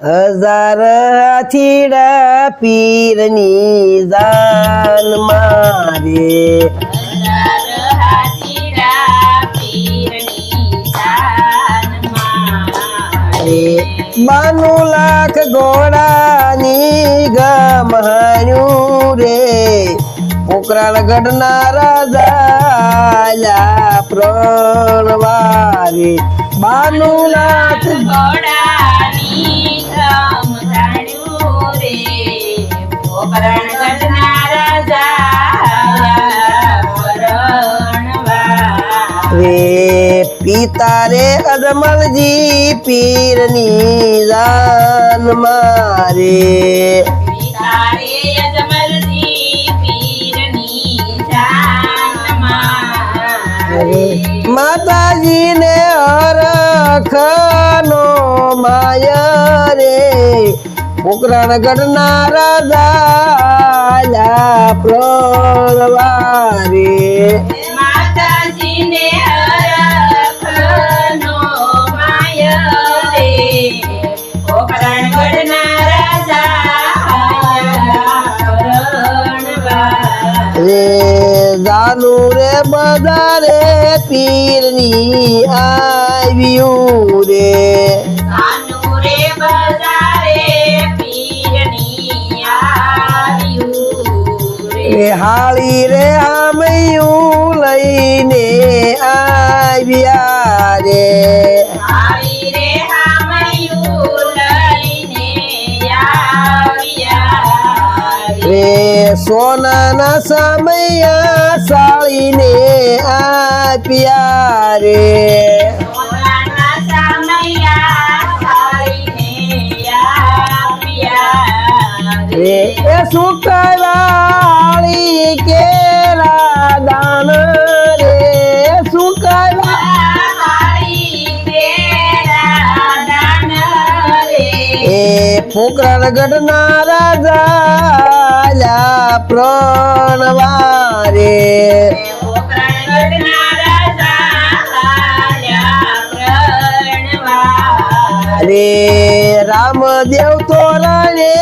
હજાર હાથીડા પીરની જાન મારે બાનું લાખ ઘોડાની ગમહાણ્યું રે પોકરાળ ગઢના રાજા પ્રણવારે બાનું લાખ ઘોડાની ગમહાણ્યું રે પોકરાળ ગઢના રાજા રે પિતા રે અજમલજી પીરની જાન મારે પિતા રે અજમલજી પીરની જાન મારે માતાજીને હરખનો માયા રે પોકરાણ ગઢના રાજા પ્રણવારે માતાજીને હરખનો માયા રે પોકરાણ ગઢના રાજા પ્રણવારે રે જાનુ રે બધા રે પીરની આવ્યું રે સાનુ રે બજારે પીરની આવ્યું રે હાળી રે આમયું લઈને આવ્યા રે હાળી રે હામયું લઈને આવ્યા રે સોનાના સમયા સાળીને આપ્યા રે સોનાના સામૈયા સાળીને આપ્યા રે એ સુકવાળી કેરા દાન રે સુકવા હાળી કેરા દાન રે એ પોકરાણ ગઢના રાજા પ્રણવારે પોકરાણ ગઢના રાજા પ્રણવારે રે રામદેવ તોરણે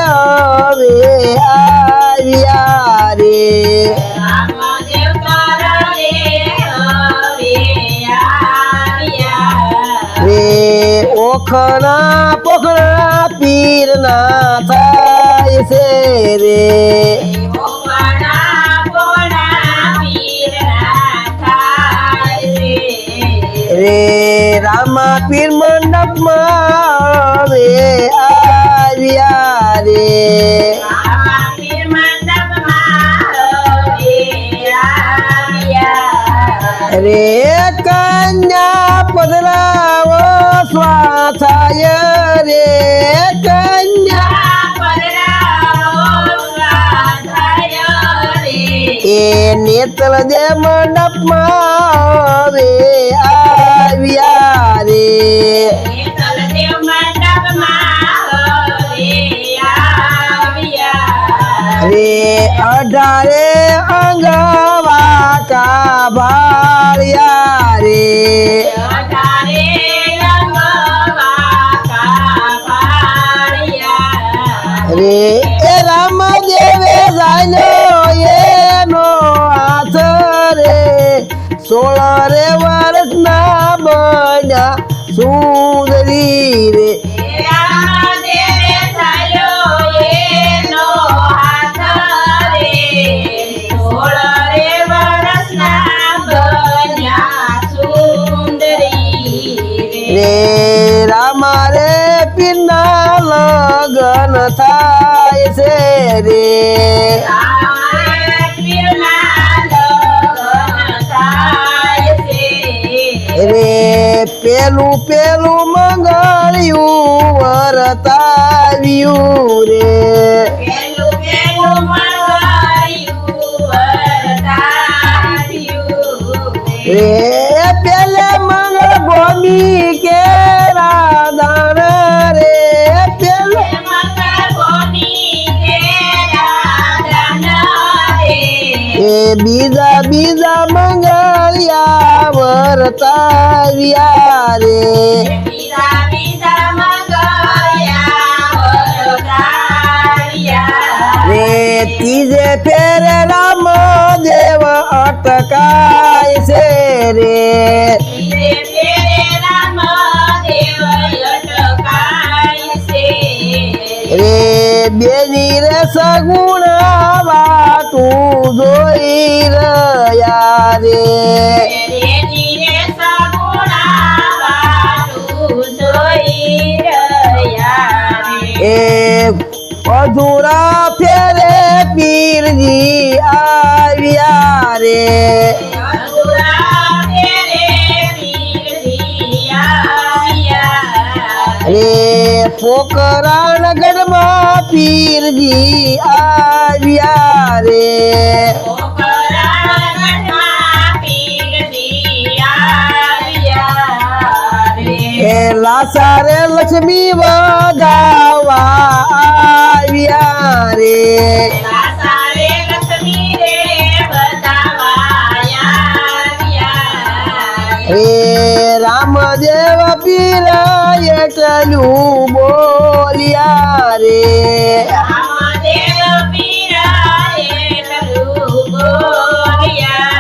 હવે આવ્યા રે રામદેવ તોરણે હવે આવ્યા રે ઓખણા પોખણા પીરના થાય છે રે પોપણા પોણા પીરના થાય રે રામા પીર મંડપમાં હવે આવ્યા રે રામા પીર મંડપમાં હવે આવ્યા રે કન્યા પધરાવો સ્વાથાય રે કન્યા એ નેત્ર દે મંડપમાં હવે આવ્યા રે રે 18 અંગવાકા ભાળ્યા રે રે એ રામદેવે જાણ્યો એનો હાથ રે 16 રે વર્ષના બન્યા સુંદરી રે રે રામા રે પીરના લગન થાય છે રે રે પેલું પેલું મંગળ્યું વરતાવ્યું રે રે પેલે મંગળ ભૂમિ કે રાધાન રે પેલે એ બીજા બીજા મંગળ્યા વરતાવ્યા રે બીજા બીજા મંગળ્યા ત્રીજે ફેરે રામ દેવ અટકાય છે રે ધીરે ફેરે રામદેવ અટકાય છે રે બેની રે સગુણ વાતું જોઈ રહ્યા રે ધીરે સગુણા વાતું જોઈ રહ્યા રે એ અધૂરા ફેરે પીરજી આવ્યા રે અધૂરા ફેરે પીરજી આવ્યા રે પોકરાણ ગઢમાં પીરજી આવ્યા રે પોકરાણમાં પીરજી આવ્યા રે એ લાસારે લક્ષ્મી વધાવા આવ્યા રે સારે લક્ષ્મી રે બતાવાયા રે રામદેવ પીર એટલું બોલ્યા રે રામદેવ પીરાએ એટલું બોલ્યા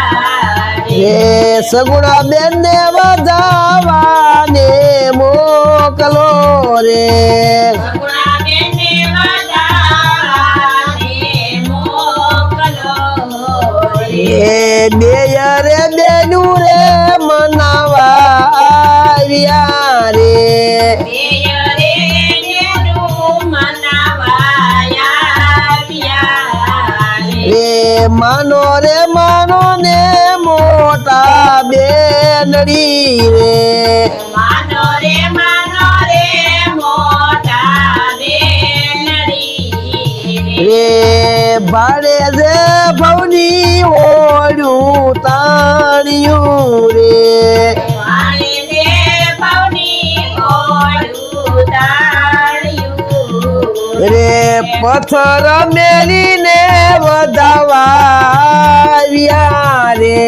રે સગુણા બેન ને વધાવાને મોકલો રે સગુણા બેને વધાવાને મોકલો રે એ બેય રે બેનું રે મનાવા આવ્યા રે બેય રે નેરું મનાવાયા આવ્યા રે રે માનો રે માનો ને મોટા બેનડી રે માનો રે મોટા બેનડી રે ભાડે જે ભવની ઓળું તાણ્યું રે વાણે દે પવની ઓળું તાળ્યું રે પથ્થર મેલીને વધાવા આવ્યા રે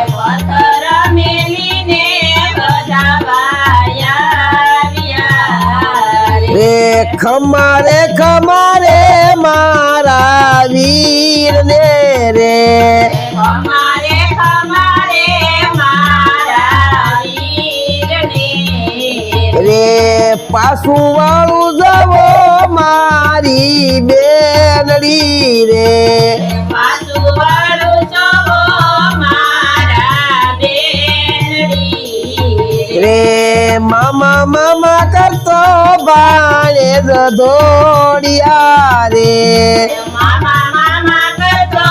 પથ્થર મેલીને બધાવાયા રે ખમારે ખમારે મારા વીર ને રે અમારે મારા વીરને રે પાછું વાળું જવો મારી બેનડી રે પાછું વાળું જવો મારા બેનડી રે મામા મામા કરતો બાણે દોડિયા રે મામા કરતો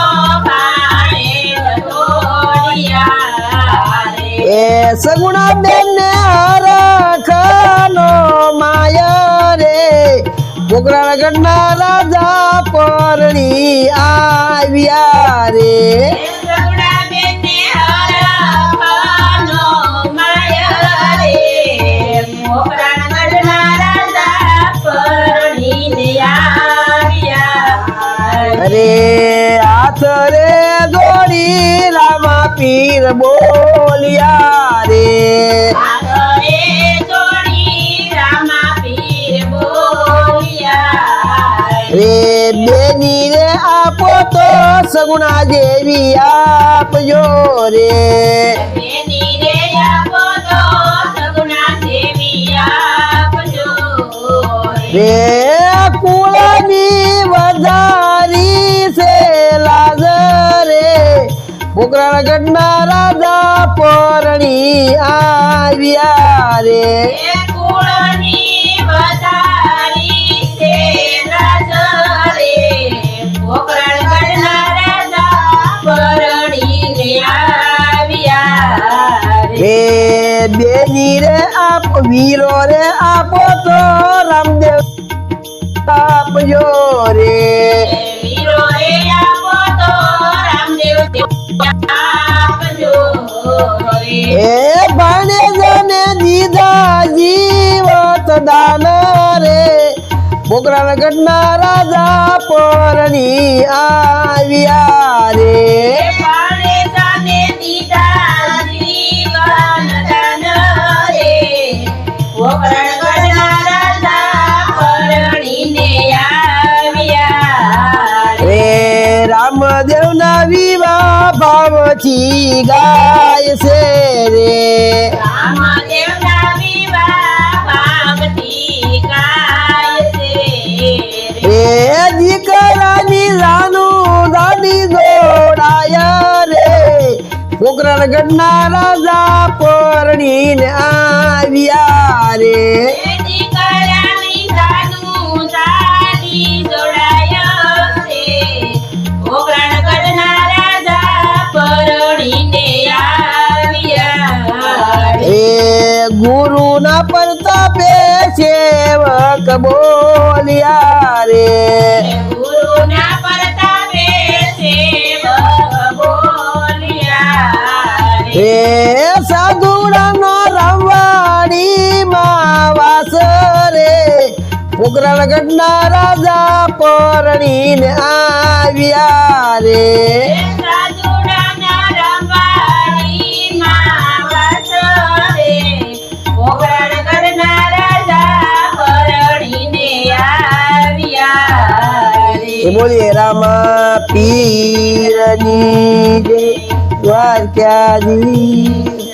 ભાણે દોડિયા રે એ સગુણા બેન ને હરખનો માયા રે પોકરાણ ગઢના રાજા પરણી આવ્યા રે સગુણા બેને હરખનો માયા રે પોકરાણ ગઢના રાજા પરણીને આવ્યા અરે હાથ રે જોડી રામા પીર બોલ્યા રે આગળે જોડી રામા પીર બોલ્યા રે બેની રે આપો તો સગુણા જેવી આપજો રે બેની રે આપો તો સગુણા જેવી આપજો રે કુળની વધારી છે લાજ રે પોકરાણ ગઢના રાજા પરણી આવ્યા રે એ કુળની વધારી છે રાજ રે પોકરણ ગઢના રાજા પરણીને આવ્યા રે રે બેની રે આપ વીરો રે આપો તો રામદેવ આપજો રે વીરો રે આપો તો રામદેવ આપજો રે એ ભાણેજને દીધા જીવત દાન રે પોકરાણ ગઢના રાજા પરણી આવ્યા રે પાણે જાને દીધા જીવન દાન રે પોકરણ ગઢના રાજા પરણીને આવ્યા રે ભાવથી ગાય છે રે રામદેવના વિવાહ ભાવથી ગાય છે રે. એ દીકરાની જાનું દાદી દોડાય રે પોકરણગઢના રાજા પરણીને આવ્યા રે એ દીકરાની જાનું દાદી જોડાયો છે. પોકરણગઢના રાજા પરણીને આવ્યા રે. એ ગુરુના પ્રતાપે સેવક બોલ્યા રે ગુરુના પ્રતાપે સેવક બોલ્યા રે. એ સાધુડાનો રંવાડીમાં વાસ રે પોકરણગઢના રાજા પરણીને આવ્યા રે સાધુડાના રંવાડીમાં વાસ રે. પોકરણગઢના રાજા પરણીને આવ્યા રે. એ બોલીએ રામા પીરની જય દ્વારકાધીશ